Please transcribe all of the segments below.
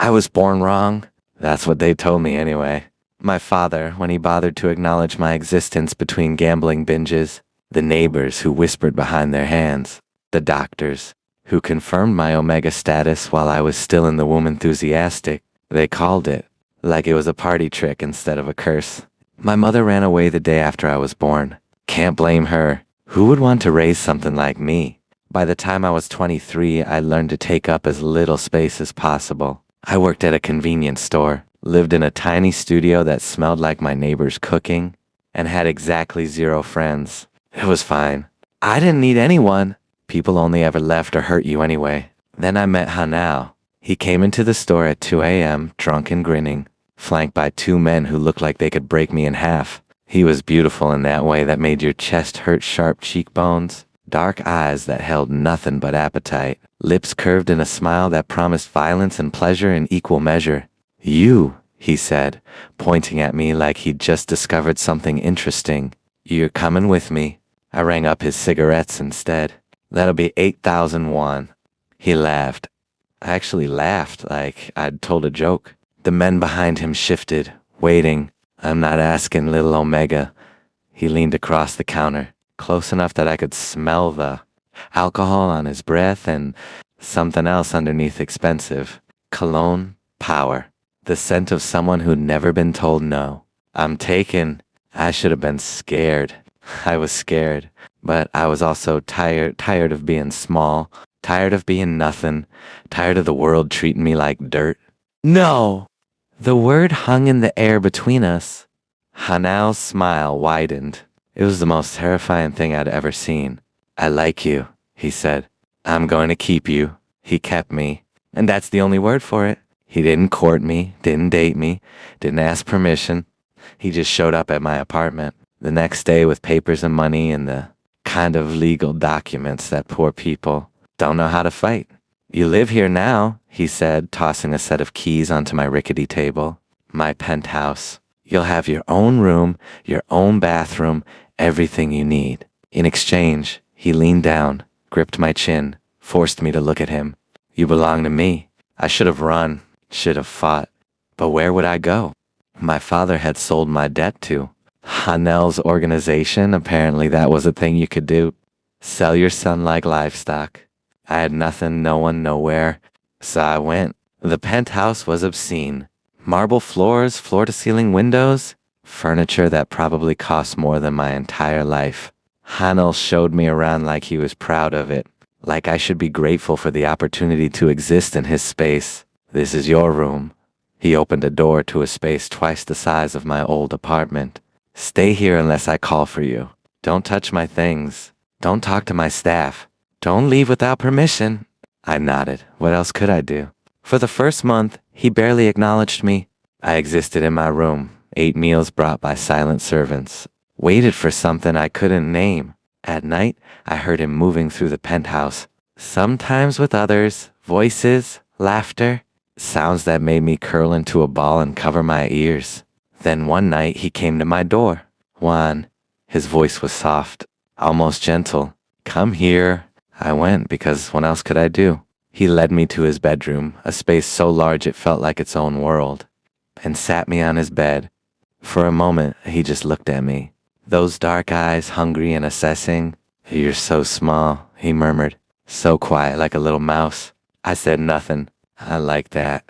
I was born wrong. That's what they told me anyway. My father, when he bothered to acknowledge my existence between gambling binges, the neighbors who whispered behind their hands, the doctors who confirmed my omega status while I was still in the womb enthusiastic, they called it, like it was a party trick instead of a curse. My mother ran away the day after I was born. Can't blame her. Who would want to raise something like me? By the time I was 23, I learned to take up as little space as possible. I worked at a convenience store, lived in a tiny studio that smelled like my neighbor's cooking, and had exactly 0 friends. It was fine. I didn't need anyone. People only ever left or hurt you anyway. Then I met Hanao. He came into the store at 2 a.m., drunk and grinning, flanked by 2 men who looked like they could break me in half. He was beautiful in that way that made your chest hurt, sharp cheekbones, dark eyes that held nothing but appetite, lips curved in a smile that promised violence and pleasure in equal measure. You, he said, pointing at me like he'd just discovered something interesting. You're coming with me. I rang up his cigarettes instead. That'll be 8,000 won. He laughed. I actually laughed like I'd told a joke. The men behind him shifted, waiting. I'm not asking, little Omega. He leaned across the counter, close enough that I could smell the alcohol on his breath and something else underneath expensive. Cologne, power. The scent of someone who'd never been told no. I'm taken. I should have been scared. I was scared, but I was also tired of being small, tired of being nothing, tired of the world treating me like dirt. No! The word hung in the air between us. Hanao's smile widened. It was the most terrifying thing I'd ever seen. I like you, he said. I'm going to keep you. He kept me. And that's the only word for it. He didn't court me, didn't date me, didn't ask permission. He just showed up at my apartment the next day with papers and money and the kind of legal documents that poor people don't know how to fight. You live here now, he said, tossing a set of keys onto my rickety table. My penthouse. You'll have your own room, your own bathroom, everything you need. In exchange, he leaned down, gripped my chin, forced me to look at him. You belong to me. I should have run, should have fought. But where would I go? My father had sold my debt to Hanel's organization. Apparently that was a thing you could do. Sell your son like livestock. I had nothing, no one, nowhere. So I went. The penthouse was obscene. Marble floors, floor-to-ceiling windows, furniture that probably cost more than my entire life. Hanel showed me around like he was proud of it, like I should be grateful for the opportunity to exist in his space. This is your room. He opened a door to a space twice the size of my old apartment. Stay here unless I call for you. Don't touch my things. Don't talk to my staff. Don't leave without permission. I nodded. What else could I do? For the first month, he barely acknowledged me. I existed in my room, ate meals brought by silent servants, waited for something I couldn't name. At night, I heard him moving through the penthouse, sometimes with others, voices, laughter, sounds that made me curl into a ball and cover my ears. Then one night, he came to my door. Juan, his voice was soft, almost gentle. Come here. I went because what else could I do? He led me to his bedroom, a space so large it felt like its own world, and sat me on his bed. For a moment, he just looked at me. Those dark eyes, hungry and assessing. You're so small, he murmured, so quiet like a little mouse. I said nothing. I like that.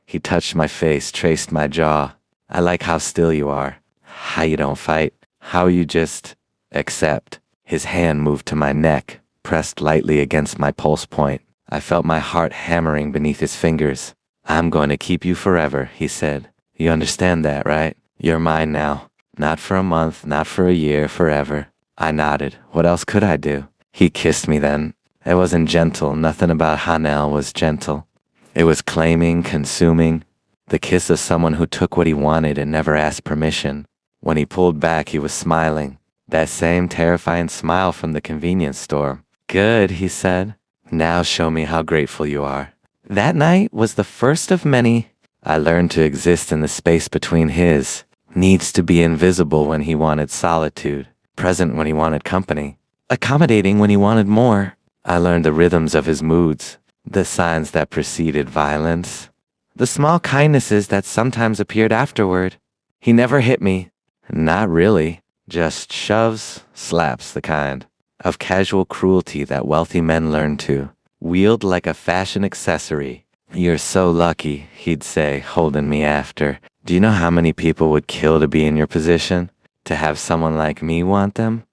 He touched my face, traced my jaw. I like how still you are, how you don't fight, how you just accept. His hand moved to my neck, pressed lightly against my pulse point. I felt my heart hammering beneath his fingers. I'm going to keep you forever, he said. You understand that, right? You're mine now. Not for a month, not for a year, forever. I nodded. What else could I do? He kissed me then. It wasn't gentle. Nothing about Hanel was gentle. It was claiming, consuming. The kiss of someone who took what he wanted and never asked permission. When he pulled back, he was smiling. That same terrifying smile from the convenience store. Good, he said. Now show me how grateful you are. That night was the first of many. I learned to exist in the space between his needs to be invisible when he wanted solitude, present when he wanted company, accommodating when he wanted more. I learned the rhythms of his moods, the signs that preceded violence, The small kindnesses that sometimes appeared afterward. He never hit me. Not really. Just shoves, slaps, the kind of casual cruelty that wealthy men learn to wield like a fashion accessory. You're so lucky, he'd say, holding me after. Do you know how many people would kill to be in your position? To have someone like me want them?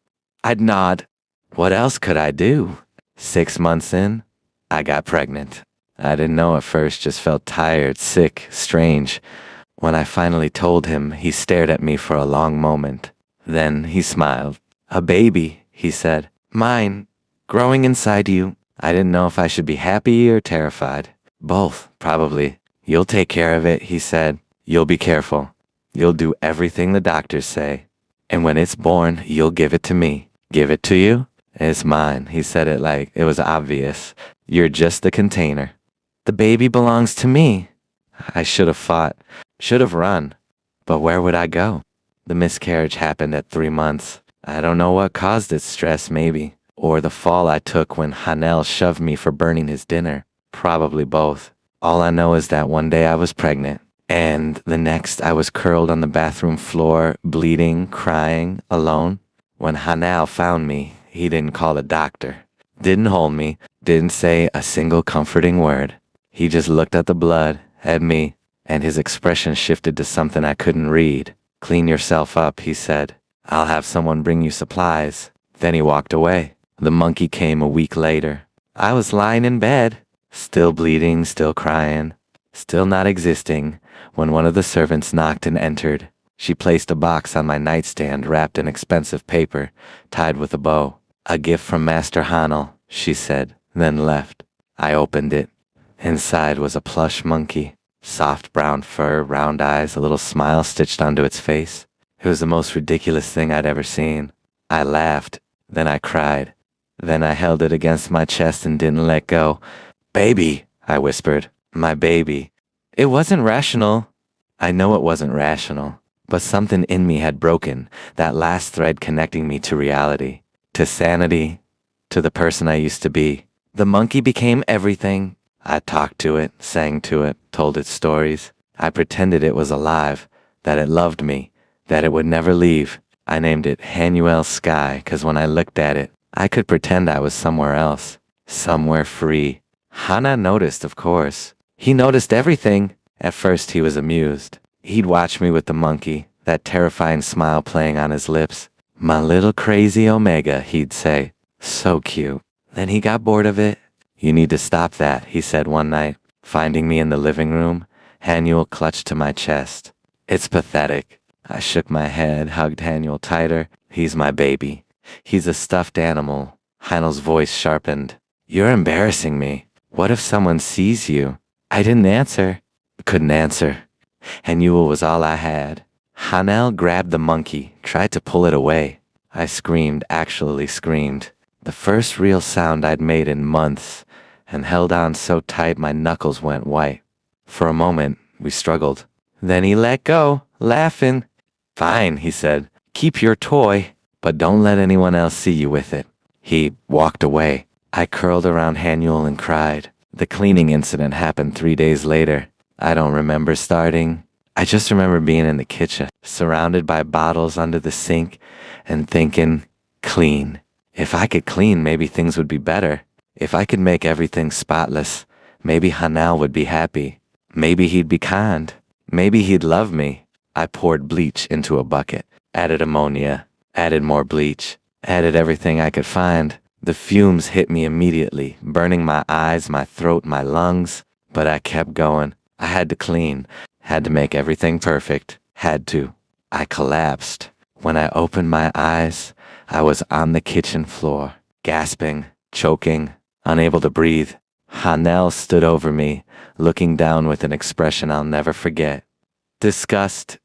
I'd nod. What else could I do? 6 months in, I got pregnant. I didn't know at first, just felt tired, sick, strange. When I finally told him, he stared at me for a long moment. Then he smiled. A baby, he said. Mine, growing inside you. I didn't know if I should be happy or terrified. Both, probably. You'll take care of it, he said. You'll be careful. You'll do everything the doctors say. And when it's born, you'll give it to me. Give it to you? It's mine. He said it like it was obvious. You're just the container. The baby belongs to me. I should have fought. Should have run. But where would I go? The miscarriage happened at 3 months. I don't know what caused it, stress maybe. Or the fall I took when Hanel shoved me for burning his dinner. Probably both. All I know is that one day I was pregnant. And the next I was curled on the bathroom floor, bleeding, crying, alone. When Hanel found me, he didn't call a doctor. Didn't hold me. Didn't say a single comforting word. He just looked at the blood, at me, and his expression shifted to something I couldn't read. Clean yourself up, he said. I'll have someone bring you supplies. Then he walked away. The monkey came a week later. I was lying in bed, still bleeding, still crying, still not existing, when one of the servants knocked and entered. She placed a box on my nightstand wrapped in expensive paper, tied with a bow. A gift from Master Hanel, she said, then left. I opened it. Inside was a plush monkey. Soft brown fur, round eyes, a little smile stitched onto its face. It was the most ridiculous thing I'd ever seen. I laughed. Then I cried. Then I held it against my chest and didn't let go. Baby, I whispered. My baby. It wasn't rational. I know it wasn't rational. But something in me had broken, that last thread connecting me to reality, to sanity, to the person I used to be. The monkey became everything. I talked to it, sang to it, told it stories. I pretended it was alive, that it loved me, that it would never leave. I named it Hanuel Sky, 'cause when I looked at it, I could pretend I was somewhere else, somewhere free. Hana noticed, of course. He noticed everything. At first he was amused. He'd watch me with the monkey, that terrifying smile playing on his lips. My little crazy Omega, he'd say. So cute. Then he got bored of it. You need to stop that, he said one night. Finding me in the living room, Hanuel clutched to my chest. It's pathetic. I shook my head, hugged Hanuel tighter. He's my baby. He's a stuffed animal. Hanel's voice sharpened. You're embarrassing me. What if someone sees you? I didn't answer. Couldn't answer. Hanuel was all I had. Hanel grabbed the monkey, tried to pull it away. I screamed, actually screamed. The first real sound I'd made in months, and held on so tight my knuckles went white. For a moment, we struggled. Then he let go, laughing. Fine, he said. Keep your toy, but don't let anyone else see you with it. He walked away. I curled around Hanuel and cried. The cleaning incident happened 3 days later. I don't remember starting. I just remember being in the kitchen, surrounded by bottles under the sink, and thinking, clean. If I could clean, maybe things would be better. If I could make everything spotless, maybe Hanel would be happy. Maybe he'd be kind. Maybe he'd love me. I poured bleach into a bucket, added ammonia, added more bleach, added everything I could find. The fumes hit me immediately, burning my eyes, my throat, my lungs. But I kept going. I had to clean, had to make everything perfect, had to. I collapsed. When I opened my eyes, I was on the kitchen floor, gasping, choking, unable to breathe. Hanel stood over me, looking down with an expression I'll never forget. Disgust.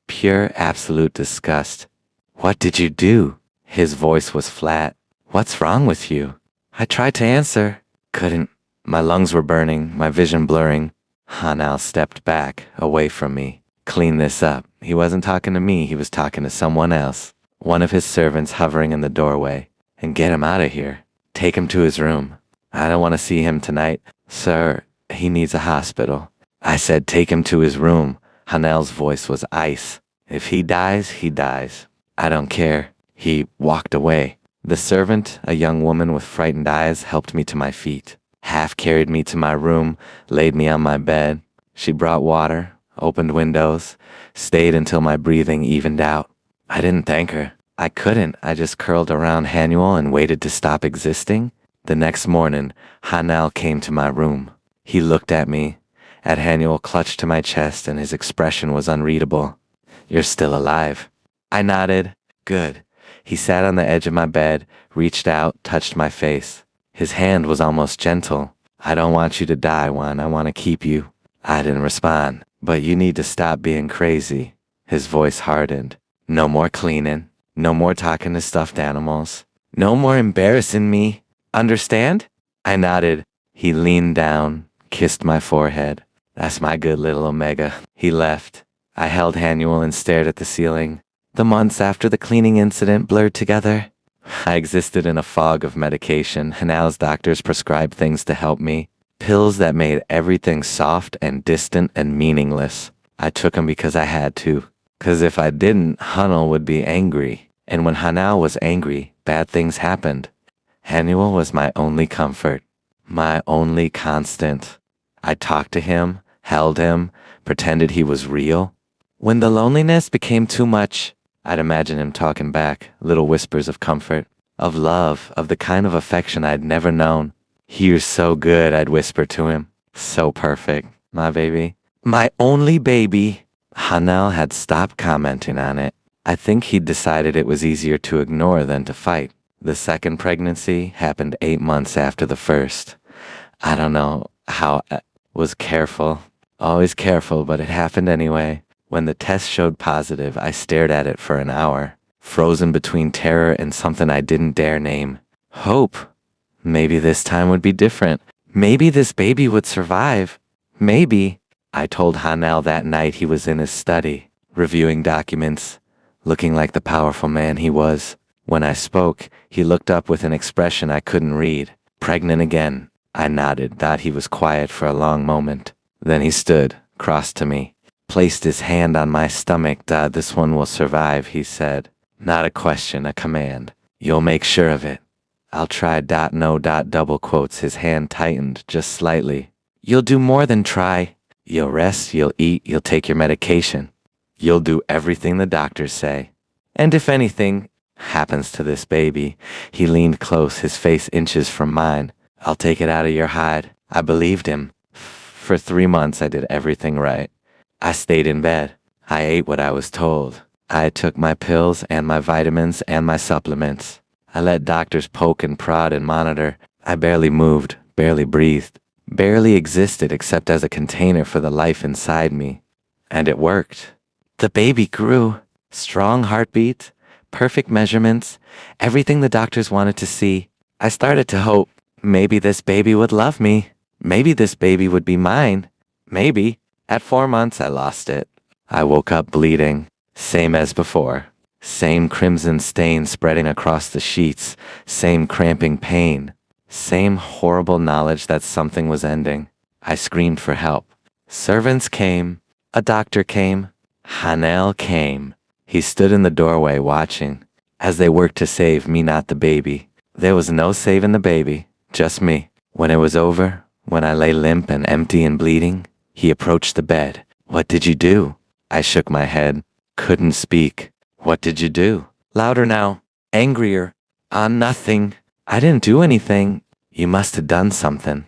Pure, absolute disgust. What did you do? His voice was flat. What's wrong with you? I tried to answer. Couldn't. My lungs were burning, my vision blurring. Hanel stepped back, away from me. Clean this up. He wasn't talking to me, he was talking to someone else. One of his servants hovering in the doorway. And get him out of here. Take him to his room. I don't want to see him tonight. Sir, he needs a hospital. I said, take him to his room. Hanel's voice was ice. If he dies, he dies. I don't care. He walked away. The servant, a young woman with frightened eyes, helped me to my feet, half carried me to my room, laid me on my bed. She brought water, opened windows, stayed until my breathing evened out. I didn't thank her. I couldn't. I just curled around Hanuel and waited to stop existing. The next morning, Hanel came to my room. He looked at me, at Hanuel clutched to my chest, and his expression was unreadable. You're still alive. I nodded. Good. He sat on the edge of my bed, reached out, touched my face. His hand was almost gentle. I don't want you to die, Juan. I want to keep you. I didn't respond. But you need to stop being crazy. His voice hardened. No more cleaning. No more talking to stuffed animals. No more embarrassing me. Understand? I nodded. He leaned down, kissed my forehead. That's my good little Omega. He left. I held Hanuel and stared at the ceiling. The months after the cleaning incident blurred together. I existed in a fog of medication. Hanel's doctors prescribed things to help me. Pills that made everything soft and distant and meaningless. I took them because I had to. 'Cause if I didn't, Hanel would be angry. And when Hanel was angry, bad things happened. Hanuel was my only comfort. My only constant. I talked to him, held him, pretended he was real. When the loneliness became too much, I'd imagine him talking back, little whispers of comfort, of love, of the kind of affection I'd never known. You're so good, I'd whisper to him. So perfect, my baby. My only baby. Hanel had stopped commenting on it. I think he'd decided it was easier to ignore than to fight. The second pregnancy happened 8 months after the first. I don't know how I was careful, always careful, but it happened anyway. When the test showed positive, I stared at it for an hour, frozen between terror and something I didn't dare name. Hope. Maybe this time would be different. Maybe this baby would survive. Maybe. I told Hanel that night. He was in his study, reviewing documents, looking like the powerful man he was. When I spoke, he looked up with an expression I couldn't read. Pregnant again. I nodded, thought he was quiet for a long moment. Then he stood, crossed to me, placed his hand on my stomach. This one will survive, he said. Not a question, a command. You'll make sure of it. I'll try. No. Double quotes. His hand tightened just slightly. You'll do more than try. You'll rest, you'll eat, you'll take your medication. You'll do everything the doctors say. And if anything happens to this baby, he leaned close, his face inches from mine. I'll take it out of your hide. I believed him. For 3 months I did everything right. I stayed in bed. I ate what I was told. I took my pills and my vitamins and my supplements. I let doctors poke and prod and monitor. I barely moved, barely breathed, barely existed except as a container for the life inside me. And it worked. The baby grew. Strong heartbeat, perfect measurements, everything the doctors wanted to see. I started to hope maybe this baby would love me. Maybe this baby would be mine. Maybe. At 4 months, I lost it. I woke up bleeding, same as before. Same crimson stain spreading across the sheets, same cramping pain, same horrible knowledge that something was ending. I screamed for help. Servants came. A doctor came. Hanel came. He stood in the doorway watching, as they worked to save me, not the baby. There was no saving the baby, just me. When it was over, when I lay limp and empty and bleeding, he approached the bed. What did you do? I shook my head, couldn't speak. What did you do? Louder now. Angrier. Nothing. I didn't do anything. You must have done something.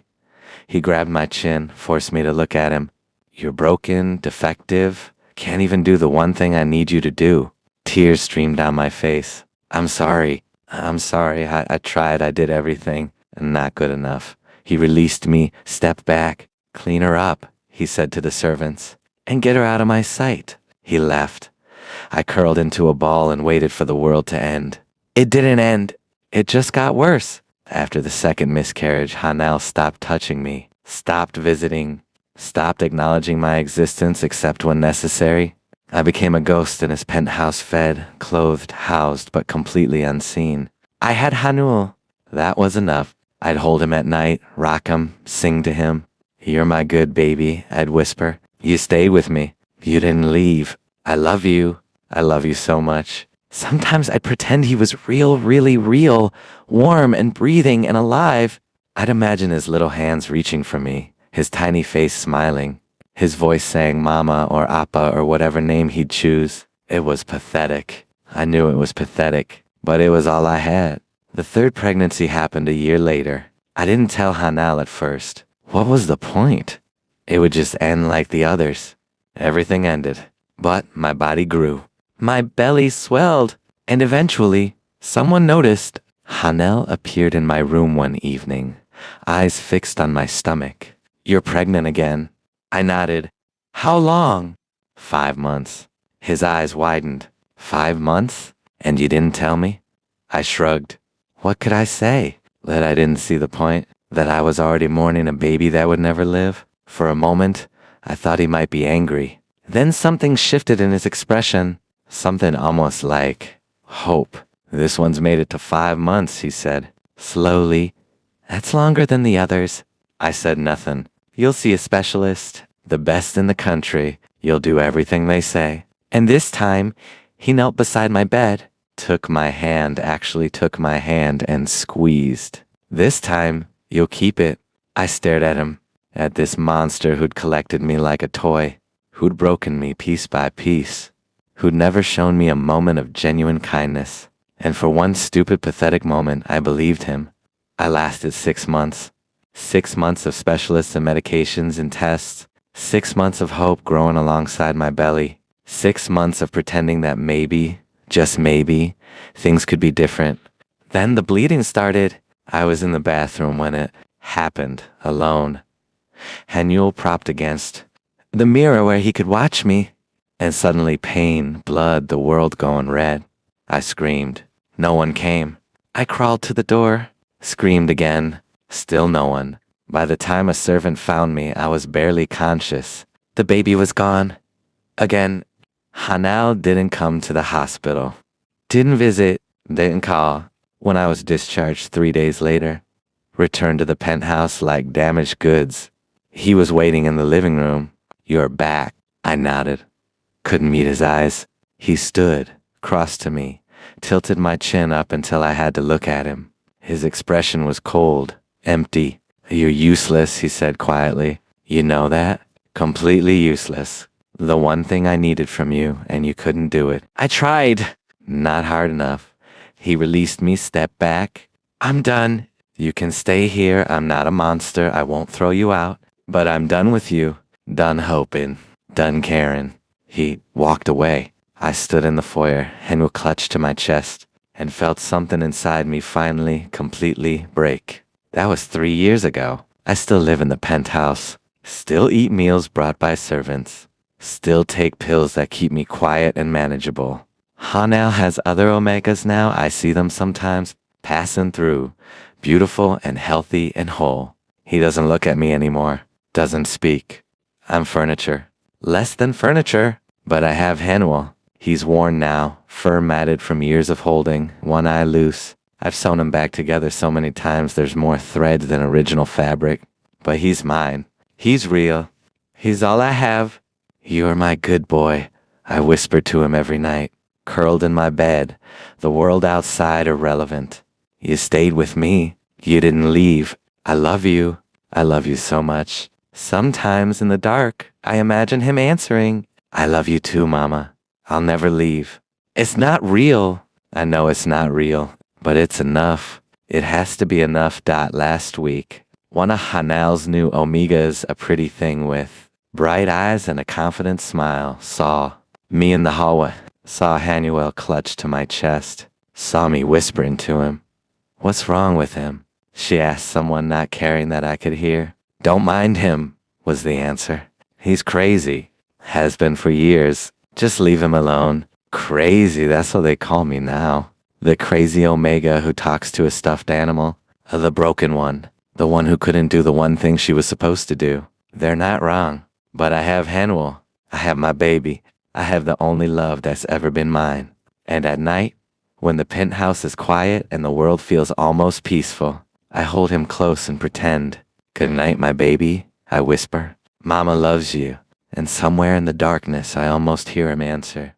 He grabbed my chin, forced me to look at him. You're broken, defective, can't even do the one thing I need you to do. Tears streamed down my face. I'm sorry. I tried. I did everything. Not good enough. He released me, stepped back. Clean her up, he said to the servants, and get her out of my sight. He left. I curled into a ball and waited for the world to end. It didn't end. It just got worse. After the second miscarriage, Hanel stopped touching me, stopped visiting, stopped acknowledging my existence except when necessary. I became a ghost in his penthouse, fed, clothed, housed, but completely unseen. I had Hanuel. That was enough. I'd hold him at night, rock him, sing to him. You're my good baby, I'd whisper. You stayed with me. You didn't leave. I love you. I love you so much. Sometimes I'd pretend he was real, really real, warm and breathing and alive. I'd imagine his little hands reaching for me, his tiny face smiling, his voice saying mama or appa or whatever name he'd choose. It was pathetic. I knew it was pathetic, but it was all I had. The third pregnancy happened a year later. I didn't tell Hanal at first. What was the point? It would just end like the others. Everything ended. But my body grew. My belly swelled. And eventually, someone noticed. Hanel appeared in my room one evening, eyes fixed on my stomach. You're pregnant again. I nodded. How long? 5 months. His eyes widened. 5 months? And you didn't tell me? I shrugged. What could I say? That I didn't see the point? That I was already mourning a baby that would never live? For a moment, I thought he might be angry. Then something shifted in his expression. Something almost like hope. This one's made it to 5 months, he said. Slowly. That's longer than the others. I said nothing. You'll see a specialist. The best in the country. You'll do everything they say. And this time, he knelt beside my bed, actually took my hand and squeezed. This time, you'll keep it. I stared at him, at this monster who'd collected me like a toy, who'd broken me piece by piece, who'd never shown me a moment of genuine kindness. And for one stupid, pathetic moment, I believed him. I lasted 6 months. 6 months of specialists and medications and tests. 6 months of hope growing alongside my belly. 6 months of pretending that maybe, just maybe, things could be different. Then the bleeding started. I was in the bathroom when it happened, alone. Hanuel propped against the mirror where he could watch me. And suddenly pain, blood, the world going red. I screamed. No one came. I crawled to the door, screamed again. Still no one. By the time a servant found me, I was barely conscious. The baby was gone. Again, Hanal didn't come to the hospital. Didn't visit, didn't call. When I was discharged 3 days later, returned to the penthouse like damaged goods. He was waiting in the living room. You're back. I nodded. Couldn't meet his eyes. He stood, crossed to me, tilted my chin up until I had to look at him. His expression was cold, empty. You're useless, he said quietly. You know that? Completely useless. The one thing I needed from you, and you couldn't do it. I tried. Not hard enough. He released me, stepped back. I'm done. You can stay here. I'm not a monster. I won't throw you out. But I'm done with you. Done hoping. Done caring. He walked away. I stood in the foyer, Henry clutched to my chest, and felt something inside me finally, completely break. That was 3 years ago. I still live in the penthouse. Still eat meals brought by servants. Still take pills that keep me quiet and manageable. Hanel has other omegas now. I see them sometimes, passing through, beautiful and healthy and whole. He doesn't look at me anymore. Doesn't speak. I'm furniture. Less than furniture. But I have Hanuel. He's worn now, fur matted from years of holding, one eye loose. I've sewn him back together so many times there's more thread than original fabric. But he's mine. He's real. He's all I have. You're my good boy, I whispered to him every night, curled in my bed, the world outside irrelevant. You stayed with me. You didn't leave. I love you. I love you so much. Sometimes in the dark, I imagine him answering, I love you too, Mama. I'll never leave. It's not real. I know it's not real, but it's enough. It has to be enough. Last week, one of Hanel's new omegas, a pretty thing with bright eyes and a confident smile, saw me in the hallway, saw Hanuel clutched to my chest, saw me whispering to him. What's wrong with him? She asked someone not caring that I could hear. Don't mind him, was the answer. He's crazy. Has been for years. Just leave him alone. Crazy, that's what they call me now. The crazy Omega who talks to a stuffed animal. The broken one. The one who couldn't do the one thing she was supposed to do. They're not wrong. But I have Hanuel. I have my baby. I have the only love that's ever been mine. And at night, when the penthouse is quiet and the world feels almost peaceful, I hold him close and pretend. Good night, my baby. I whisper. Mama loves you. And somewhere in the darkness, I almost hear him answer.